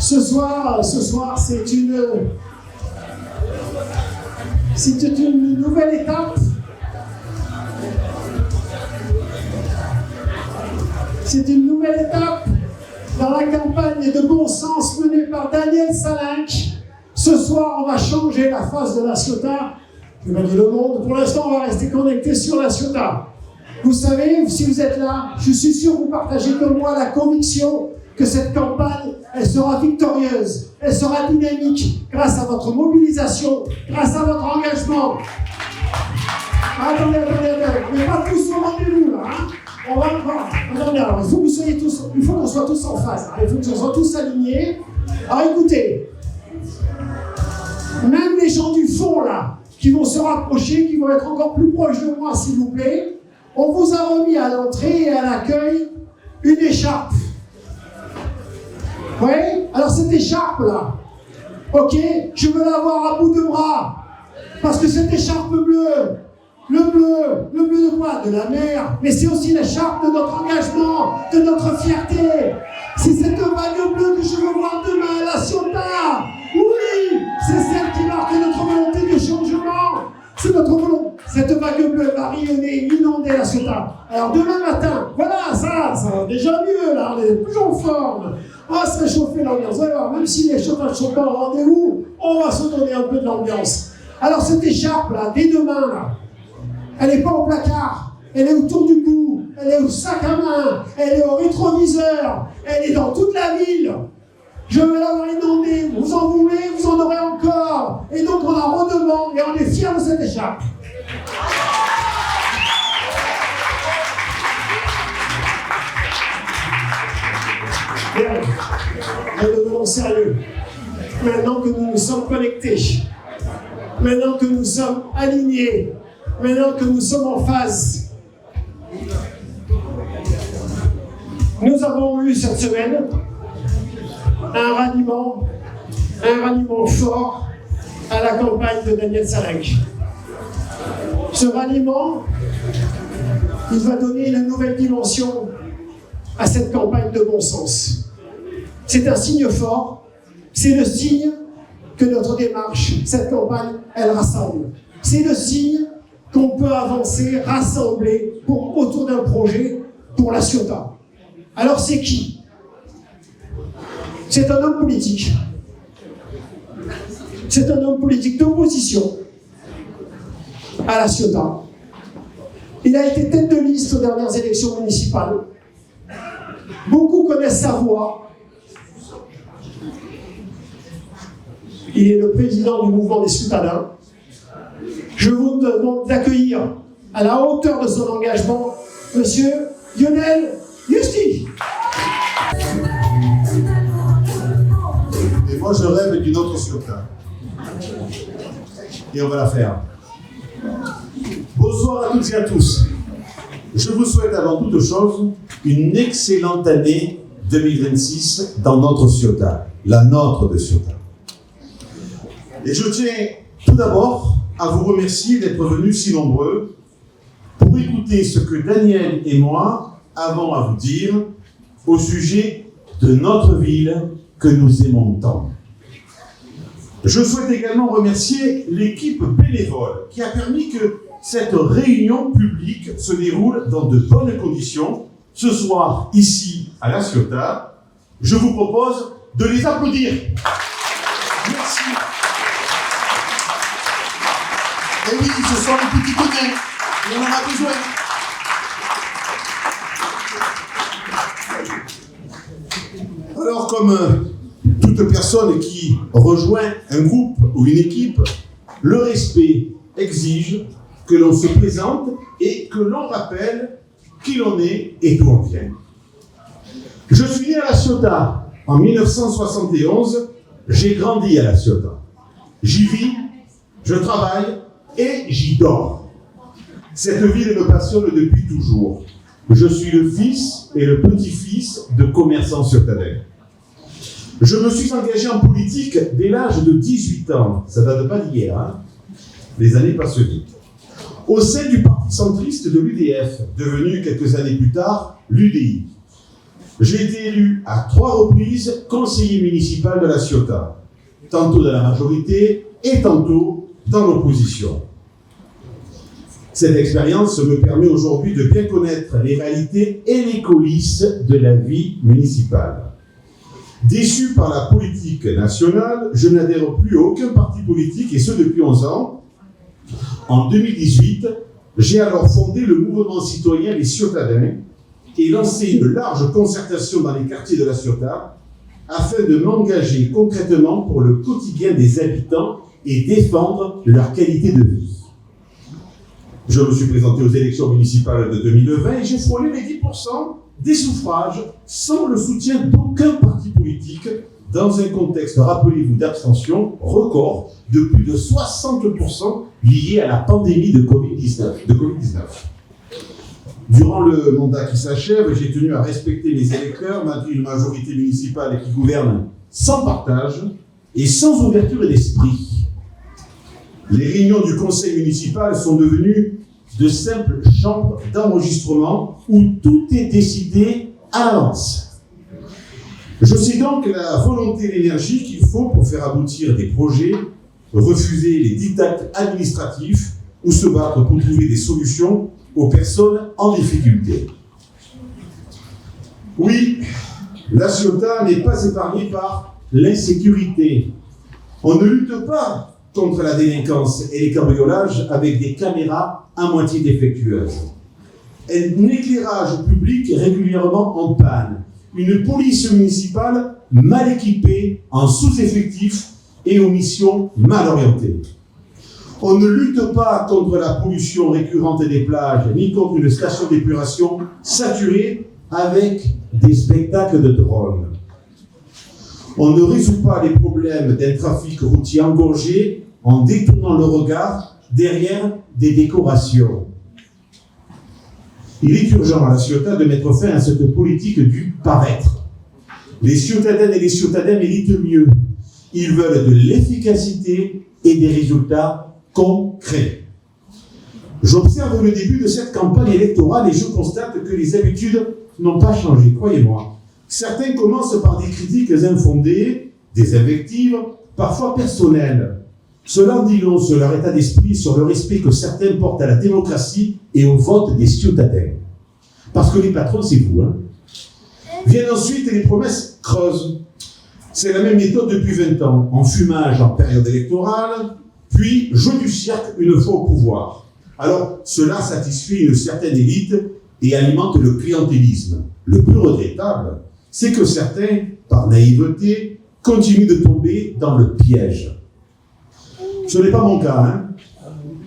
Ce soir, c'est une nouvelle étape. C'est une nouvelle étape dans la campagne de bon sens menée par Daniel Salinck. Ce soir, on va changer la face de La Ciotat. Je vais dire le monde. Pour l'instant, on va rester connecté sur La Ciotat. Vous savez, si vous êtes là, je suis sûr que vous partagez comme moi la conviction que cette campagne, elle sera victorieuse, elle sera dynamique grâce à votre mobilisation, grâce à votre engagement. Attendez, vous n'êtes pas tous au rendez-vous là, hein? On va voir. Attendez, alors, il faut qu'on soit tous en phase, hein? Il faut qu'on soit tous alignés. Alors écoutez, même les gens du fond là, qui vont se rapprocher, qui vont être encore plus proches de moi, s'il vous plaît, on vous a remis à l'entrée et à l'accueil une écharpe. Oui? Alors cette écharpe-là, ok, je veux l'avoir à bout de bras. Parce que cette écharpe bleue, le bleu de quoi? De la mer. Mais c'est aussi l'écharpe de notre engagement, de notre fierté. C'est cette vague bleue que je veux voir demain à La Ciotat. Oui, c'est celle qui marque notre volonté de changement. C'est notre volonté. Cette vague bleue va rayonner, inonder La Ciotat. Alors demain matin, voilà, ça va déjà mieux, là, on est toujours en forme. On va se réchauffer l'ambiance. Vous allez voir, même si les chauffages ne sont pas au rendez-vous, on va se donner un peu de l'ambiance. Alors cette écharpe, là, dès demain, là, elle n'est pas au placard, elle est autour du cou, elle est au sac à main, elle est au rétroviseur, elle est dans toute la ville. Je vais l'avoir inondée, vous en voulez, vous en aurez encore. Et donc on en redemande et on est fiers de cette écharpe. Bien, mais devenons sérieux. Maintenant que nous nous sommes connectés, maintenant que nous sommes alignés, maintenant que nous sommes en phase, nous avons eu cette semaine un ralliement fort à la campagne de Daniel Salinck. Ce ralliement, il va donner une nouvelle dimension à cette campagne de bon sens. C'est un signe fort, c'est le signe que notre démarche, cette campagne, elle rassemble. C'est le signe qu'on peut avancer, rassembler autour d'un projet pour La Ciotat. Alors c'est qui? C'est un homme politique. C'est un homme politique d'opposition à La Ciotat. Il a été tête de liste aux dernières élections municipales. Beaucoup connaissent sa voix. Il est le président du mouvement des Soutadins. Je vous demande d'accueillir à la hauteur de son engagement Monsieur Lionel Justi. Et moi je rêve d'une autre Ciotat. Et on va la faire. Bonsoir à toutes et à tous. Je vous souhaite avant toute chose une excellente année 2026 dans notre Ciotat, la nôtre de Ciotat. Et je tiens tout d'abord à vous remercier d'être venus si nombreux pour écouter ce que Daniel et moi avons à vous dire au sujet de notre ville que nous aimons tant. Je souhaite également remercier l'équipe bénévole qui a permis que cette réunion publique se déroule dans de bonnes conditions. Ce soir, ici, à La Ciotat, je vous propose de les applaudir. Merci. Et oui, ce sont les petits cognets. Et on en a besoin. Alors, comme toute personne qui rejoint un groupe ou une équipe, le respect exige que l'on se présente et que l'on rappelle qui l'on est et d'où on vient. Je suis né à La Ciotat en 1971, j'ai grandi à La Ciotat. J'y vis, je travaille et j'y dors. Cette ville me passionne depuis toujours. Je suis le fils et le petit-fils de commerçants ciotadins. Je me suis engagé en politique dès l'âge de 18 ans. Ça date pas d'hier, hein? Les années passent vite. Au sein du parti centriste de l'UDF, devenu quelques années plus tard l'UDI. J'ai été élu à 3 reprises conseiller municipal de La Ciotat, tantôt dans la majorité et tantôt dans l'opposition. Cette expérience me permet aujourd'hui de bien connaître les réalités et les coulisses de la vie municipale. Déçu par la politique nationale, je n'adhère plus à aucun parti politique, et ce depuis 11 ans. En 2018, j'ai alors fondé le mouvement citoyen Les Ciotadens et lancé une large concertation dans les quartiers de La Ciotat afin de m'engager concrètement pour le quotidien des habitants et défendre leur qualité de vie. Je me suis présenté aux élections municipales de 2020 et j'ai frôlé les 10% des suffrages sans le soutien d'aucun parti politique dans un contexte, rappelez-vous, d'abstention record de plus de 60% lié à la pandémie de Covid-19. Durant le mandat qui s'achève, j'ai tenu à respecter les électeurs malgré une majorité municipale qui gouverne sans partage et sans ouverture d'esprit. Les réunions du conseil municipal sont devenues de simples chambres d'enregistrement où tout est décidé à l'avance. Je sais donc la volonté et l'énergie qu'il faut pour faire aboutir des projets, refuser les diktats administratifs ou se battre pour trouver des solutions aux personnes en difficulté. Oui, La Ciotat n'est pas épargnée par l'insécurité. On ne lutte pas contre la délinquance et les cambriolages avec des caméras à moitié défectueuses. Un éclairage public régulièrement en panne, une police municipale mal équipée, en sous-effectif et aux missions mal orientées. On ne lutte pas contre la pollution récurrente des plages, ni contre une station d'épuration saturée avec des spectacles de drones. On ne résout pas les problèmes d'un trafic routier engorgé en détournant le regard derrière des décorations. Il est urgent à La Ciotat de mettre fin à cette politique du paraître. Les Ciotadens et les Ciotadins méritent mieux. Ils veulent de l'efficacité et des résultats concrets. J'observe le début de cette campagne électorale et je constate que les habitudes n'ont pas changé, croyez-moi. Certains commencent par des critiques infondées, des invectives, parfois personnelles. Cela dit long sur leur état d'esprit, sur le respect que certains portent à la démocratie et au vote des Ciotadens. Parce que les patrons, c'est vous. Viennent ensuite les promesses creuses. C'est la même méthode depuis 20 ans. Enfumage en période électorale, puis jeu du cirque une fois au pouvoir. Alors, cela satisfait une certaine élite et alimente le clientélisme. Le plus regrettable, c'est que certains, par naïveté, continuent de tomber dans le piège. Ce n'est pas mon cas.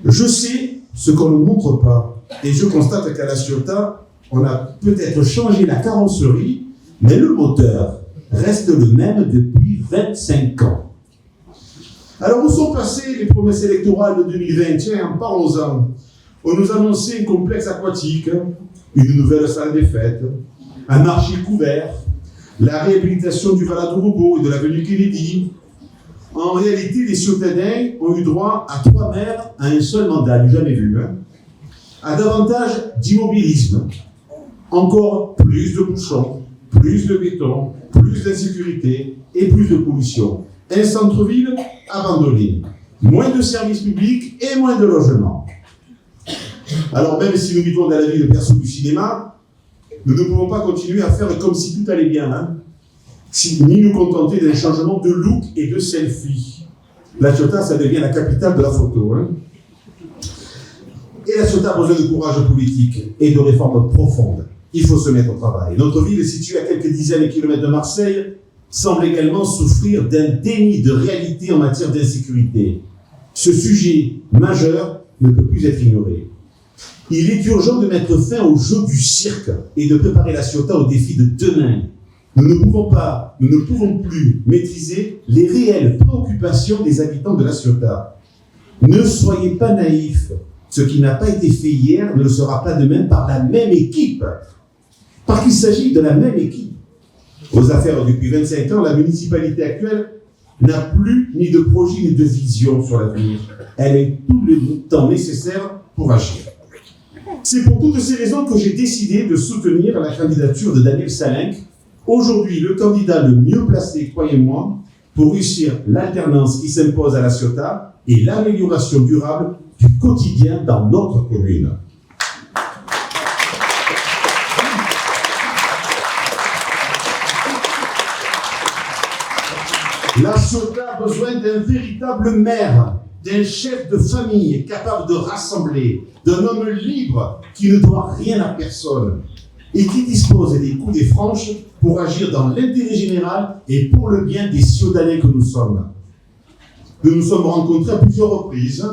Je sais ce qu'on ne montre pas. Et je constate qu'à La Ciotat, on a peut-être changé la carrosserie, mais le moteur reste le même depuis 25 ans. Alors, où sont passées les promesses électorales de 2020 ? Tiens, parlons-en. On nous annonçait un complexe aquatique, une nouvelle salle des fêtes, un marché couvert, la réhabilitation du Valadorobo et de l'avenue Kennedy. En réalité, les Ciotadens ont eu droit à 3 maires à un seul mandat, jamais vu, à davantage d'immobilisme, encore plus de bouchons, plus de béton, plus d'insécurité et plus de pollution. Un centre-ville abandonné, moins de services publics et moins de logements. Alors même si nous vivons dans la ville de berceau du cinéma, nous ne pouvons pas continuer à faire comme si tout allait bien, ni nous contenter d'un changement de look et de selfie. La Ciotat, ça devient la capitale de la photo. Et La Ciotat a besoin de courage politique et de réformes profondes. Il faut se mettre au travail. Notre ville, située à quelques dizaines de kilomètres de Marseille, semble également souffrir d'un déni de réalité en matière d'insécurité. Ce sujet majeur ne peut plus être ignoré. Il est urgent de mettre fin au jeu du cirque et de préparer La Ciotat au défi de demain. Nous ne pouvons plus maîtriser les réelles préoccupations des habitants de La Ciotat. Ne soyez pas naïfs. Ce qui n'a pas été fait hier ne le sera pas demain par la même équipe. Parce qu'il s'agit de la même équipe. Aux affaires depuis 25 ans, la municipalité actuelle n'a plus ni de projet ni de vision sur l'avenir. Elle a tout le temps nécessaire pour agir. C'est pour toutes ces raisons que j'ai décidé de soutenir la candidature de Daniel Salenc aujourd'hui le candidat le mieux placé, croyez-moi, pour réussir l'alternance qui s'impose à La Ciotat et l'amélioration durable du quotidien dans notre commune. La Ciotat a besoin d'un véritable maire, d'un chef de famille capable de rassembler, d'un homme libre qui ne doit rien à personne et qui dispose des coups des franches pour agir dans l'intérêt général et pour le bien des Ciotanais que nous sommes. Nous nous sommes rencontrés à plusieurs reprises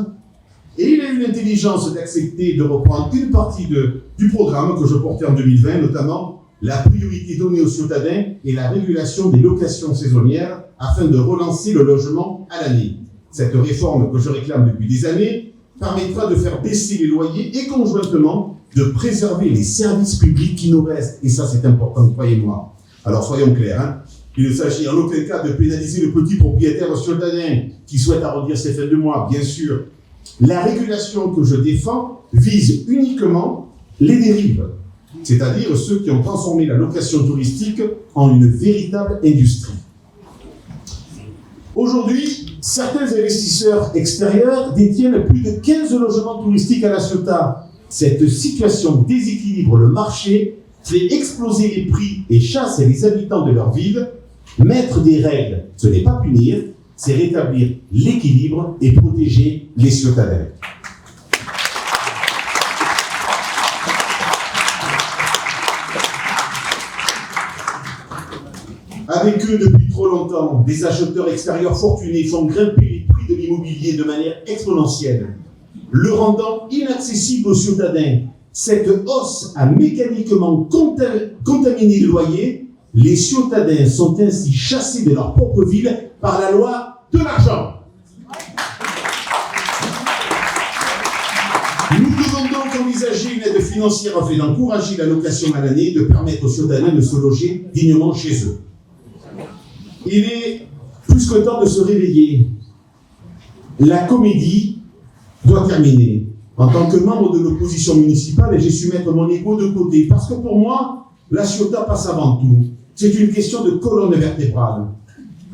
et il a eu l'intelligence d'accepter de reprendre une partie du programme que je portais en 2020, notamment la priorité donnée aux Ciotadins et la régulation des locations saisonnières afin de relancer le logement à l'année. Cette réforme que je réclame depuis des années permettra de faire baisser les loyers et conjointement de préserver les services publics qui nous restent. Et ça, c'est important, croyez-moi. Alors, soyons clairs, hein. Il ne s'agit en aucun cas de pénaliser le petit propriétaire ciotanien qui souhaite arrondir ses fins de mois, bien sûr. La régulation que je défends vise uniquement les dérives, c'est-à-dire ceux qui ont transformé la location touristique en une véritable industrie. Aujourd'hui, certains investisseurs extérieurs détiennent plus de 15 logements touristiques à La Ciotat. Cette situation déséquilibre le marché, fait exploser les prix et chasse les habitants de leur ville. Mettre des règles, ce n'est pas punir, c'est rétablir l'équilibre et protéger les Ciotadins. Avec eux, depuis trop longtemps, des acheteurs extérieurs fortunés font grimper les prix de l'immobilier de manière exponentielle, le rendant inaccessible aux Ciotadins. Cette hausse a mécaniquement contaminé le loyer. Les Ciotadins sont ainsi chassés de leur propre ville par la loi de l'argent. Nous devons donc envisager une aide financière afin d'encourager la location à l'année et de permettre aux Ciotadins de se loger dignement chez eux. Il est plus que temps de se réveiller. La comédie doit terminer. En tant que membre de l'opposition municipale, j'ai su mettre mon ego de côté. Parce que pour moi, La Ciotat passe avant tout. C'est une question de colonne vertébrale.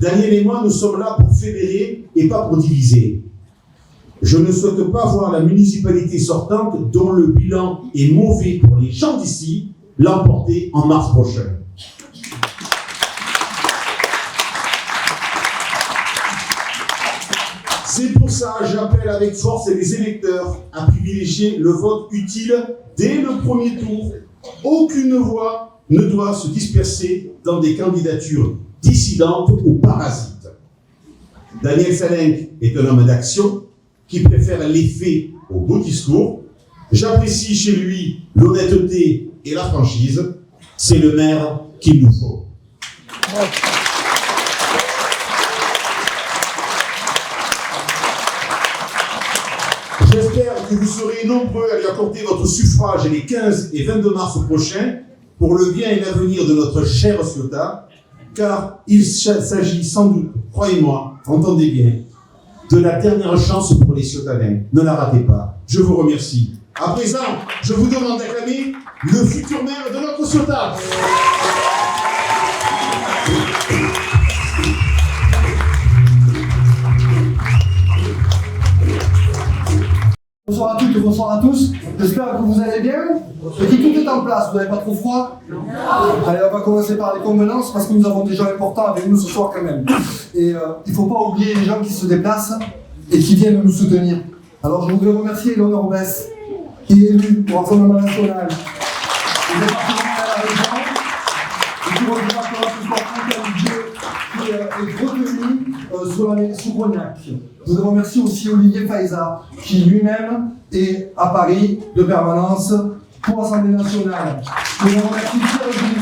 Daniel et moi, nous sommes là pour fédérer et pas pour diviser. Je ne souhaite pas voir la municipalité sortante, dont le bilan est mauvais pour les gens d'ici, l'emporter en mars prochain. C'est pour ça que j'appelle avec force les électeurs à privilégier le vote utile dès le premier tour. Aucune voix ne doit se disperser dans des candidatures dissidentes ou parasites. Daniel Salenc est un homme d'action qui préfère les faits aux beaux discours. J'apprécie chez lui l'honnêteté et la franchise. C'est le maire qu'il nous faut. J'espère que vous serez nombreux à lui accorder votre suffrage les 15 et 22 mars prochains pour le bien et l'avenir de notre chère Ciotat, car il s'agit sans doute, croyez-moi, entendez bien, de la dernière chance pour les Ciotadins. Ne la ratez pas. Je vous remercie. À présent, je vous demande d'acclamer le futur maire de notre Ciotat. Bonsoir à toutes et bonsoir à tous. J'espère que vous allez bien et que tout est en place. Vous n'avez pas trop froid? Allez, on va commencer par les convenances parce que nous avons des gens importants avec nous ce soir quand même. Et il ne faut pas oublier les gens qui se déplacent et qui viennent nous soutenir. Alors je voudrais remercier Léonore Bess, qui est élu pour Rassemblement National du département de la région et qui représente ce soir qui est retenu sous Grognac. Je voudrais remercier aussi Olivier Faiza, qui lui-même est à Paris de permanence pour l'Assemblée nationale. Je voudrais remercier Pierre-Jules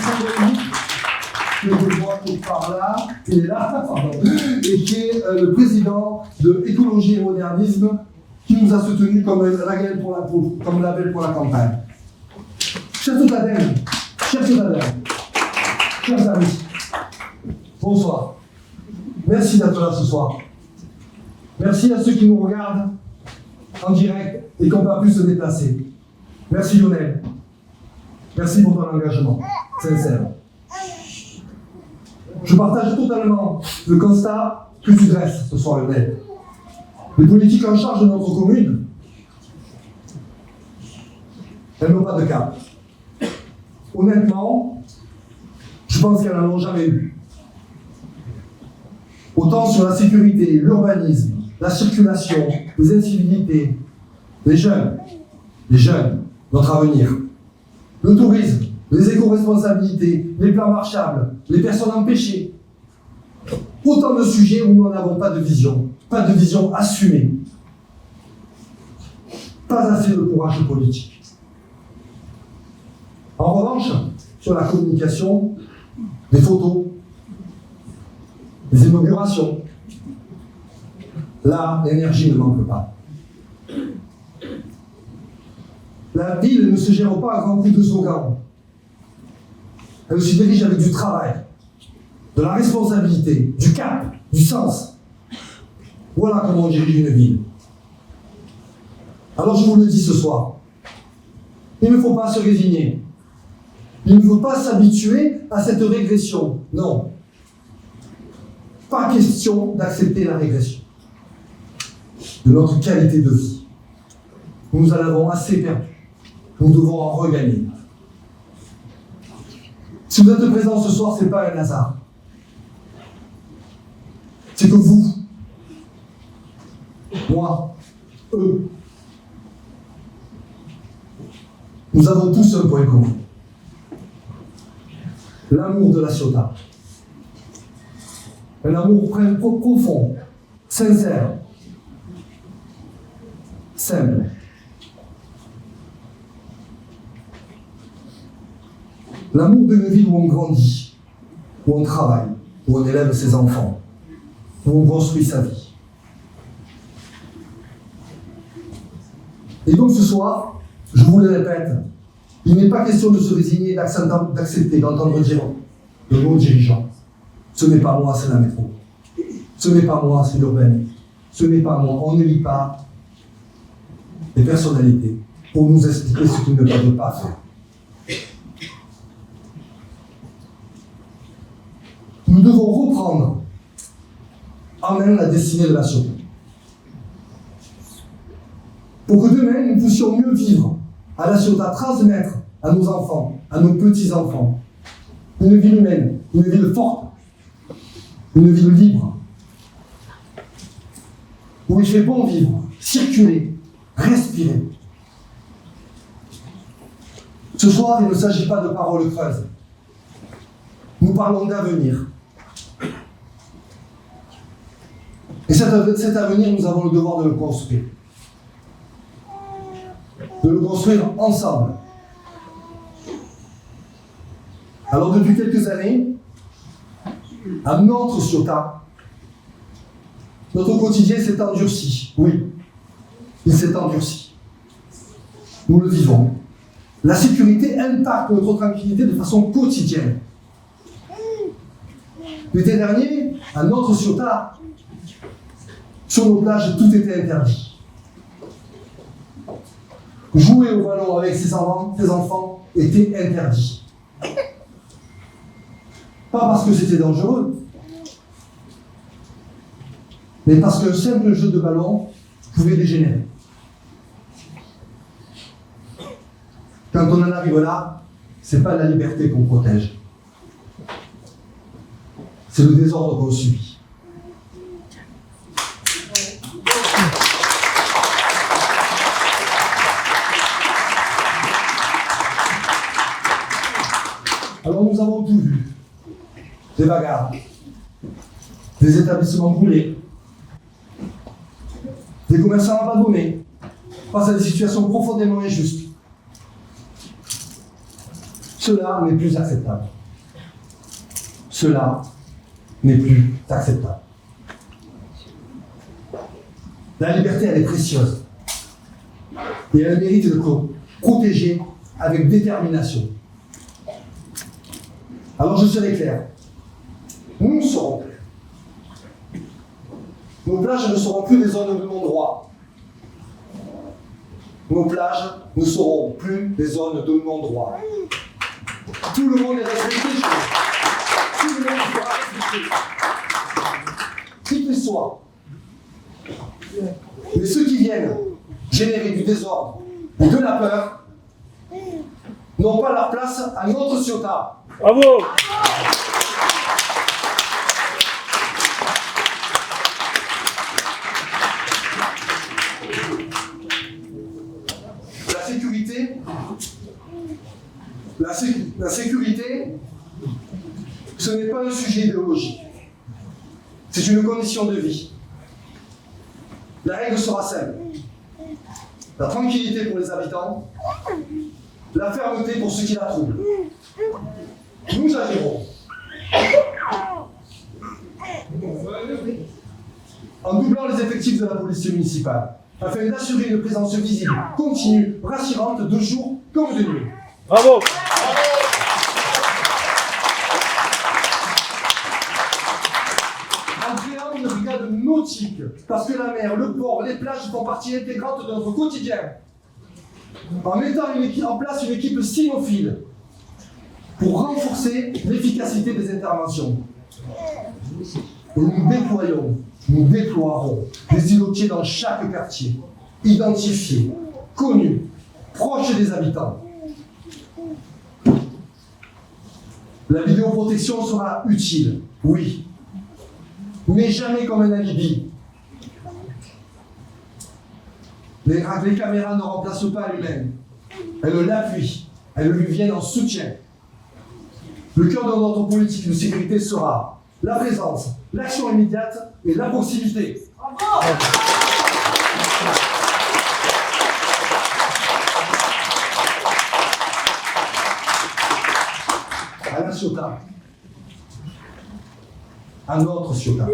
que je vois qui est par là, il est là, et qui est le président de Écologie et Modernisme, qui nous a soutenus comme label pour la campagne. Chers Ciotadens, chers amis, bonsoir. Merci d'être là ce soir. Merci à ceux qui nous regardent en direct et qui n'ont pas pu se déplacer. Merci Lionel. Merci pour ton engagement sincère. Je partage totalement le constat que tu dresses ce soir, Lionel. Les politiques en charge de notre commune, elles n'ont pas de cap. Honnêtement, je pense qu'elles n'en ont jamais eu. Autant sur la sécurité, l'urbanisme, la circulation, les incivilités, les jeunes, notre avenir, le tourisme, les éco-responsabilités, les plans marchables, les personnes empêchées. Autant de sujets où nous n'avons pas de vision assumée. Pas assez de courage politique. En revanche, sur la communication, des photos, des inaugurations, là, l'énergie ne manque pas. La ville ne se gère pas à grand coup de slogan. Elle se dirige avec du travail, de la responsabilité, du cap, du sens. Voilà comment on dirige une ville. Alors je vous le dis ce soir, il ne faut pas se résigner. Il ne faut pas s'habituer à cette régression. Non. Pas question d'accepter la régression de notre qualité de vie. Nous en avons assez perdu. Nous devons en regagner. Si vous êtes présents ce soir, ce n'est pas un hasard. C'est que vous, moi, eux, nous avons tous un point commun. L'amour de la Ciotat. Un amour profond, sincère, simple. L'amour d'une ville où on grandit, où on travaille, où on élève ses enfants, où on construit sa vie. Et donc ce soir, je vous le répète, il n'est pas question de se résigner, d'accepter, d'entendre dire de nos dirigeants. Ce n'est pas moi, c'est la métro. Ce n'est pas moi, c'est l'urbanisme. Ce n'est pas moi. On ne lit pas les personnalités pour nous expliquer ce qu'ils ne peuvent pas faire. Nous devons reprendre en main la destinée de la Ciotat. Pour que demain, nous puissions mieux vivre à la Ciotat, transmettre à nos enfants, à nos petits-enfants, une ville humaine, une ville forte, une ville libre, où il fait bon vivre, circuler, respirer. Ce soir, il ne s'agit pas de paroles creuses. Nous parlons d'avenir. Et cet avenir, nous avons le devoir de le construire. De le construire ensemble. Alors depuis quelques années, à notre Ciotat, notre quotidien s'est endurci. Oui, il s'est endurci. Nous le vivons. La sécurité impacte notre tranquillité de façon quotidienne. L'été dernier, à notre Ciotat, sur nos plages, tout était interdit. Jouer au ballon avec ses enfants était interdit. Pas parce que c'était dangereux, mais parce qu'un simple jeu de ballon pouvait dégénérer. Quand on en arrive là, c'est pas la liberté qu'on protège. C'est le désordre qu'on subit. Alors nous avons tout vu. Des bagarres, des établissements brûlés, des commerçants abandonnés, face à des situations profondément injustes. Cela n'est plus acceptable. Cela n'est plus acceptable. La liberté, elle est précieuse. Et elle mérite d'être protégée avec détermination. Alors je serai clair. Nous serons clairs. Nos plages ne seront plus des zones de non-droit. Nos plages ne seront plus des zones de non-droit. Tout le monde est respecté chez nous. Tout le monde doit Qui qu'ils soient. Mais ceux qui viennent générer du désordre ou de la peur n'ont pas leur place à notre Ciotat. Bravo! La sécurité, ce n'est pas un sujet idéologique. C'est une condition de vie. La règle sera simple. La tranquillité pour les habitants, la fermeté pour ceux qui la troublent. Nous agirons en doublant les effectifs de la police municipale, afin d'assurer une présence visible, continue, rassurante de jour comme de nuit. Bravo! En créant une brigade nautique, parce que la mer, le port, les plages font partie intégrante de notre quotidien. En mettant en place une équipe cynophile pour renforcer l'efficacité des interventions. Et nous déploierons des îlotiers dans chaque quartier, identifiés, connus, proches des habitants. La vidéoprotection sera utile, oui, mais jamais comme un alibi. Les caméras ne remplacent pas l'humain. Elles l'appuient, elles lui viennent en soutien. Le cœur de notre politique de sécurité sera la présence, l'action immédiate et la proximité. À la Ciotat, à notre Ciotat,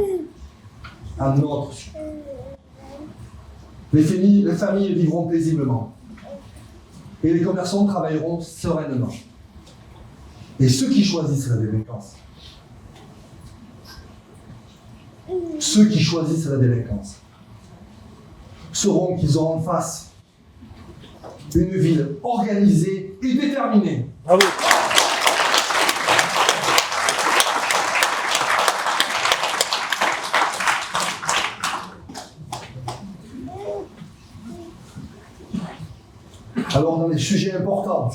à notre Ciotat. Les familles vivront paisiblement et les commerçants travailleront sereinement. Et ceux qui choisissent la délinquance, sauront qu'ils auront en face une ville organisée et déterminée. Bravo! Alors, dans les sujets importants,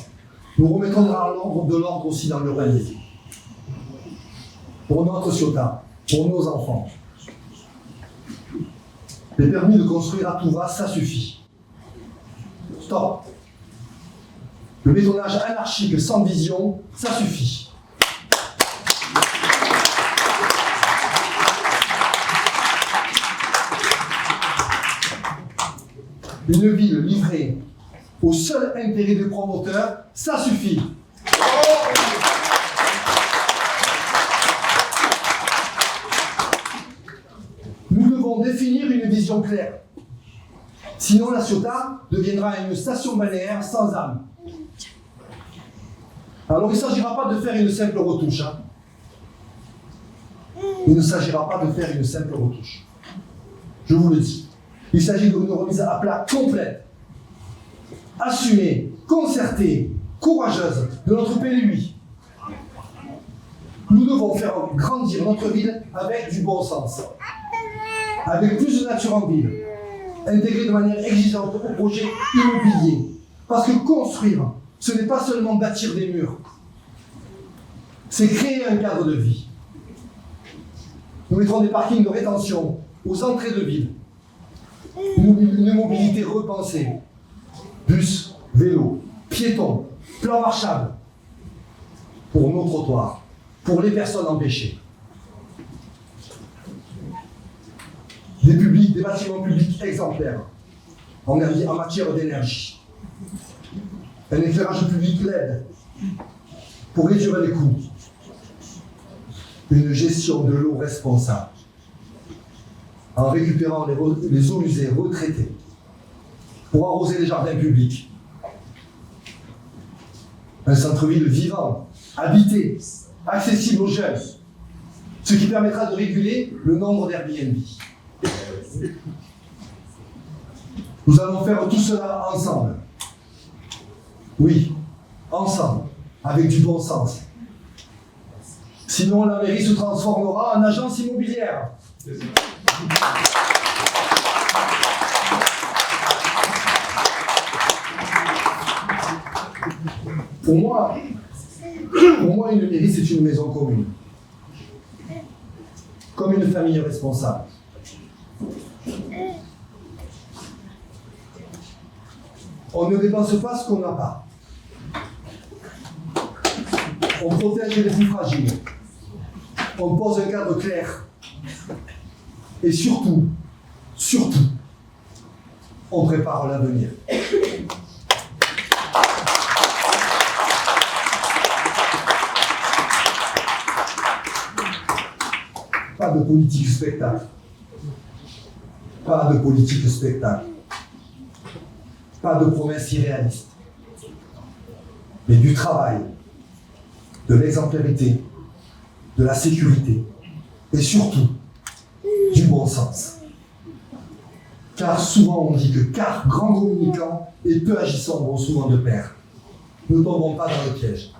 nous remettrons de l'ordre aussi dans l'urbanisme. Pour notre Ciotat, pour nos enfants. Les permis de construire à tout va, ça suffit. Stop. Le bétonnage anarchique sans vision, ça suffit. Une ville livrée au seul intérêt des promoteurs, ça suffit. Nous devons définir une vision claire. Sinon, la Ciotat deviendra une station balnéaire sans âme. Alors, il ne s'agira pas de faire une simple retouche. Il ne s'agira pas de faire une simple retouche. Je vous le dis. Il s'agit d'une remise à plat complète, assumée, concertée, courageuse de notre pays. Nous devons faire grandir notre ville avec du bon sens, avec plus de nature en ville, intégrer de manière exigeante au projet immobilier. Parce que construire, ce n'est pas seulement bâtir des murs, c'est créer un cadre de vie. Nous mettrons des parkings de rétention aux entrées de ville, une mobilité repensée, bus, vélo, piétons, plans marchables, pour nos trottoirs, pour les personnes empêchées. Des bâtiments publics exemplaires en matière d'énergie. Un éclairage public LED pour réduire les coûts. Une gestion de l'eau responsable en récupérant les eaux usées retraitées pour arroser les jardins publics. Un centre-ville vivant, habité, accessible aux jeunes, ce qui permettra de réguler le nombre d'Airbnb. Nous allons faire tout cela ensemble. Oui, ensemble, avec du bon sens. Sinon, la mairie se transformera en agence immobilière. Pour moi, une mairie, c'est une maison commune. Comme une famille responsable. On ne dépense pas ce qu'on n'a pas. On protège les plus fragiles. On pose un cadre clair. Et surtout, on prépare l'avenir. Pas de politique spectacle. Pas de politique spectacle. Pas de promesses irréalistes. Mais du travail, de l'exemplarité, de la sécurité et surtout du bon sens. Car souvent on dit que grand communicant et peu agissant vont souvent de pair. Ne tombons pas dans le piège.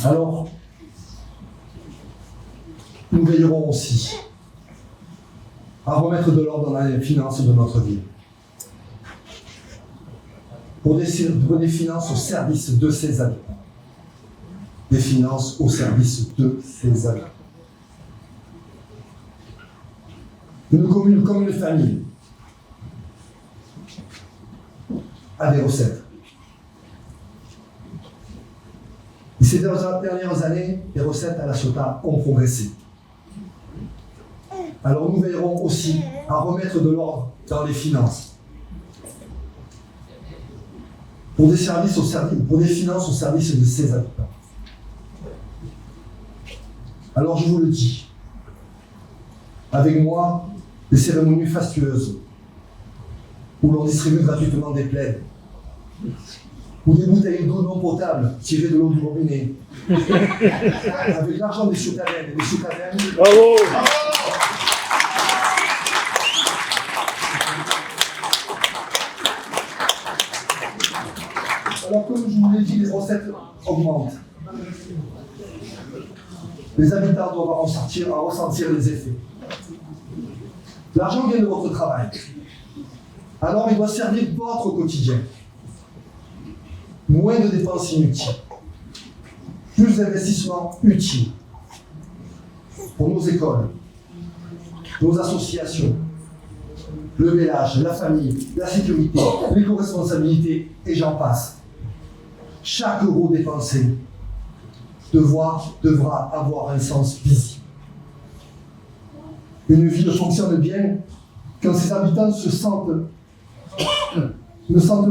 Alors, nous veillerons aussi à remettre de l'ordre dans les finances de notre ville. Pour des finances au service de ses habitants. Des finances au service de ses habitants. Une commune comme une famille a des recettes. Et ces dernières années, les recettes à la Ciotat ont progressé. Alors nous veillerons aussi à remettre de l'ordre dans les finances. Pour des finances au service de ses habitants. Alors je vous le dis, avec moi, des cérémonies fastueuses, où l'on distribue gratuitement des plaids, ou des bouteilles d'eau non potable tirées de l'eau du robinet, avec l'argent des Ciotadens et des Ciotadens. Bravo! Alors comme je vous l'ai dit, les recettes augmentent. Les habitants doivent ressentir les effets. L'argent vient de votre travail. Alors il doit servir votre quotidien. Moins de dépenses inutiles. Plus d'investissements utiles. Pour nos écoles, nos associations, le village, la famille, la sécurité, l'éco-responsabilité, et j'en passe. Chaque euro dépensé devra avoir un sens visible. Une ville fonctionne bien quand ses habitants ne se sentent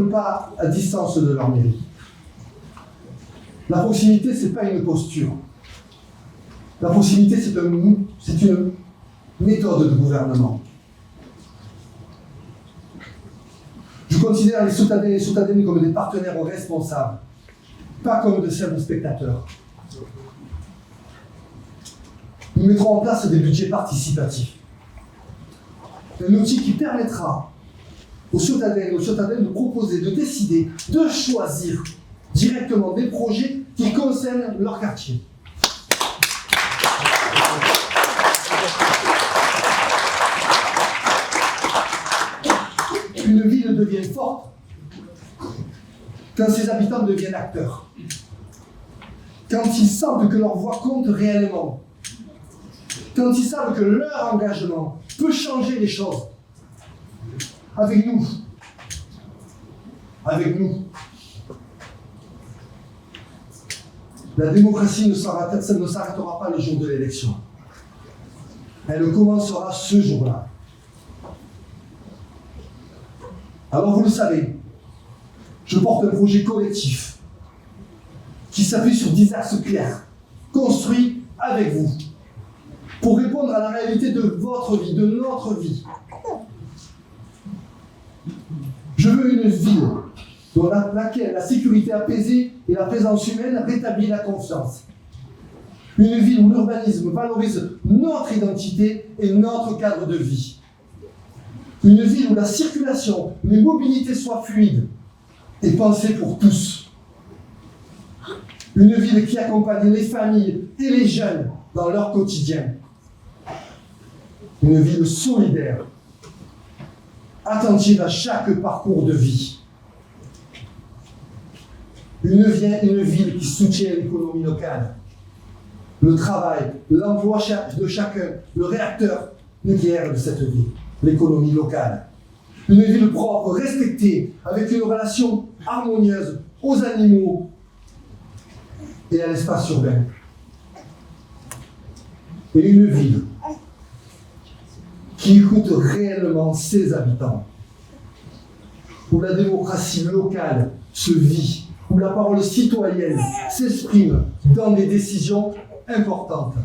pas à distance de leur mairie. La proximité, ce n'est pas une posture. La proximité, c'est une méthode de gouvernement. Je considère les Ciotadens et les Ciotadens comme des partenaires responsables, pas comme de simples spectateurs. Nous mettrons en place des budgets participatifs. Un outil qui permettra aux Ciotadens et aux Ciotadens de proposer, de décider, de choisir directement des projets qui concernent leur quartier. Une ville devient forte quand ses habitants deviennent acteurs. Quand ils sentent que leur voix compte réellement. Quand ils savent que leur engagement peut changer les choses. Avec nous. La démocratie ne s'arrêtera pas le jour de l'élection. Elle commencera ce jour-là. Alors vous le savez, je porte un projet collectif qui s'appuie sur 10 axes clairs, construits avec vous, pour répondre à la réalité de votre vie, de notre vie. Je veux une ville dans laquelle la sécurité apaisée et la présence humaine rétablit la confiance. Une ville où l'urbanisme valorise notre identité et notre cadre de vie. Une ville où la circulation, les mobilités soient fluides et pensées pour tous. Une ville qui accompagne les familles et les jeunes dans leur quotidien. Une ville solidaire, attentive à chaque parcours de vie. Une ville qui soutient l'économie locale, le travail, l'emploi de chacun, le réacteur nucléaire de cette ville, l'économie locale. Une ville propre, respectée, avec une relation harmonieuse aux animaux et à l'espace urbain. Et une ville qui écoute réellement ses habitants, où la démocratie locale se vit, où la parole citoyenne s'exprime dans des décisions importantes.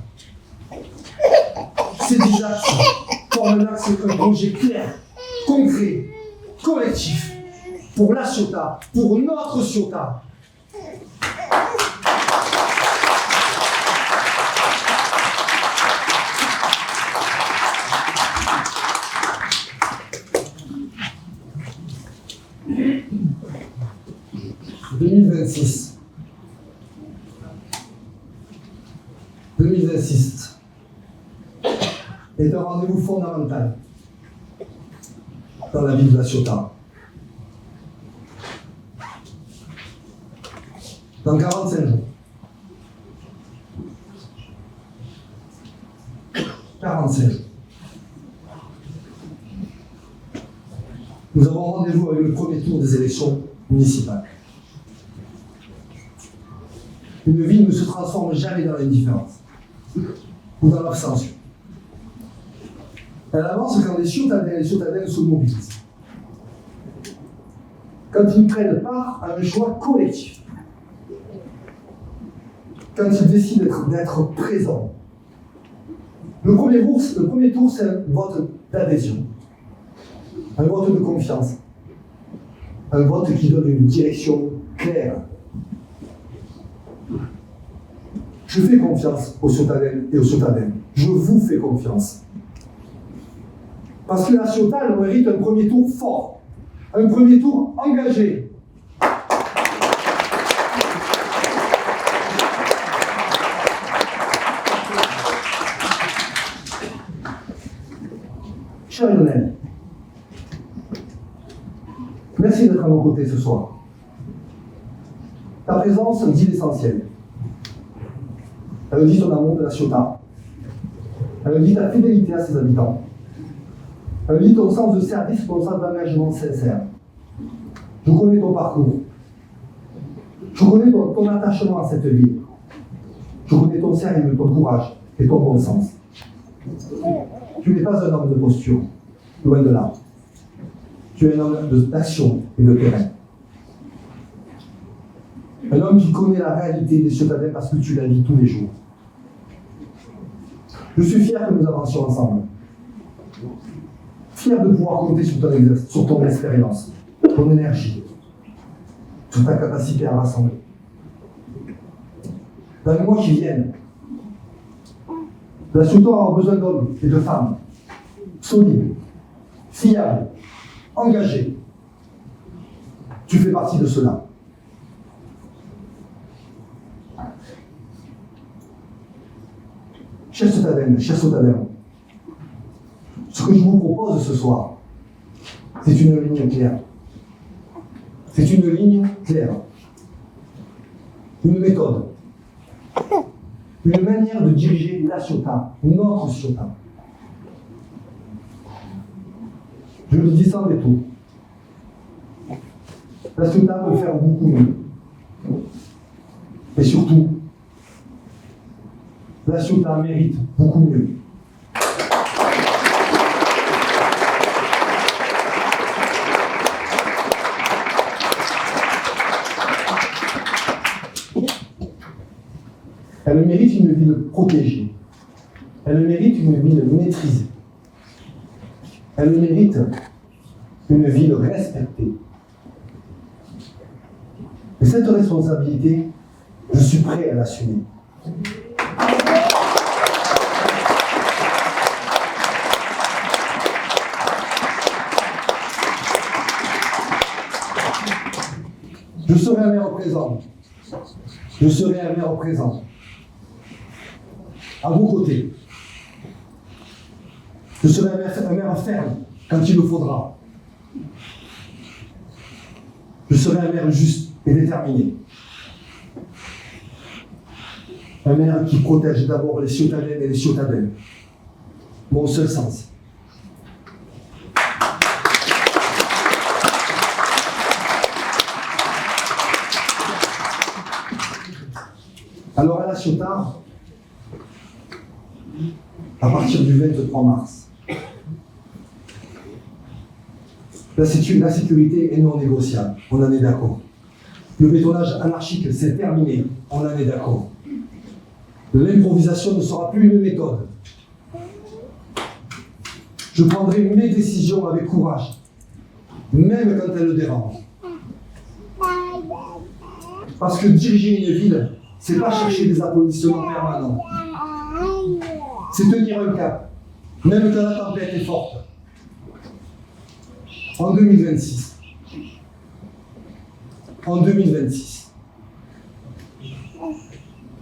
Ces 10 axes forment l'axe d'un projet clair, concret, collectif, pour la Ciotat, pour notre Ciotat. « 2026 est un rendez-vous fondamental dans la vie de la Ciotat. Dans 45 jours. 45 jours. Nous avons rendez-vous avec le premier tour des élections municipales. Une ville ne se transforme jamais dans l'indifférence ou dans l'abstention. Elle avance quand les Ciotadens et Ciotadines se mobilisent. Quand ils prennent part à un choix collectif. Quand ils décident d'être présents. Le premier tour, c'est un vote d'adhésion. Un vote de confiance. Un vote qui donne une direction claire. Je fais confiance aux Ciotadens et aux Ciotadines. Je vous fais confiance. Parce que la Ciotat, elle mérite un premier tour fort. Un premier tour engagé. Cher Lionel, merci d'être à mon côté ce soir. Ta présence dit l'essentiel. Elle dit ton amour de la Ciotat. Elle dit ta fidélité à ses habitants. Elle dit ton sens de service, ton sens d'engagement sincère. Je connais ton parcours. Je connais ton attachement à cette ville. Je connais ton sérieux, ton courage et ton bon sens. Tu n'es pas un homme de posture, loin de là. Tu es un homme d'action et de terrain. Un homme qui connaît la réalité des Ciotadens parce que tu la vis tous les jours. Je suis fier que nous avancions ensemble. Fier de pouvoir compter sur ton expérience, ton énergie, sur ta capacité à rassembler. Dans les mois qui viennent, la Ciotat aura besoin d'hommes et de femmes solides, fiables, engagés. Tu fais partie de cela. Chers Ciotadens, chers Ciotadens, ce que je vous propose ce soir, c'est une ligne claire. C'est une ligne claire. Une méthode. Une manière de diriger la Ciotat, notre Ciotat. Je le dis sans détour. La Ciotat peut faire beaucoup mieux. Et surtout, la Ciotat mérite beaucoup mieux. Elle mérite une ville protégée. Elle mérite une ville maîtrisée. Elle mérite une ville respectée. Et cette responsabilité, je suis prêt à l'assumer. Je serai un maire présent. Je serai un maire présent, à vos côtés. Je serai un maire ferme quand il le faudra. Je serai un maire juste et déterminé. Un maire qui protège d'abord les ciotadennes et les ciotadens. Mon seul sens. Alors à La Ciotat, à partir du 23 mars, la sécurité est non négociable, on en est d'accord. Le bétonnage anarchique, c'est terminé, on en est d'accord. L'improvisation ne sera plus une méthode. Je prendrai mes décisions avec courage, même quand elles dérangent. Parce que diriger une ville, c'est pas chercher des applaudissements permanents. C'est tenir un cap, même quand la tempête est forte. En 2026.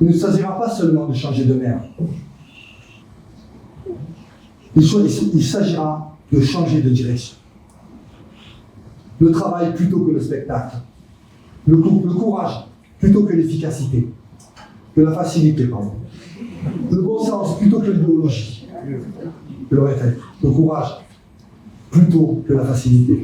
Il ne s'agira pas seulement de changer de maire. Il s'agira de changer de direction. Le travail plutôt que le spectacle. Le courage plutôt que l'efficacité. Que la facilité, pardon. Le bon sens plutôt que l'idéologie. Je le répète, le courage plutôt que la facilité.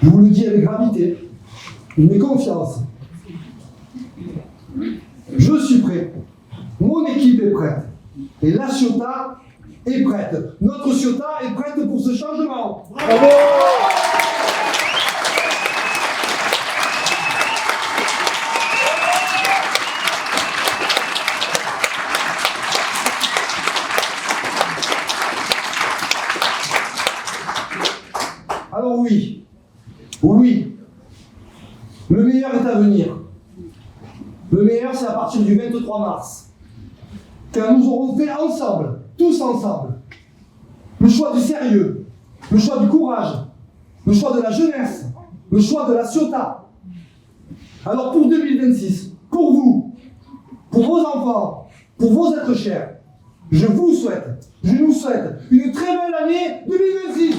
Je vous le dis avec gravité, mais confiance. Je suis prêt. Mon équipe est prête. Et La Ciotat est prête. Notre Ciotat est prête pour ce changement. Bravo! Alors oui, le meilleur est à venir. Le meilleur, c'est à partir du 23 mars. Car nous aurons fait ensemble, tous ensemble, le choix du sérieux, le choix du courage, le choix de la jeunesse, le choix de La Ciotat. Alors pour 2026, pour vous, pour vos enfants, pour vos êtres chers, je nous souhaite une très belle année 2026.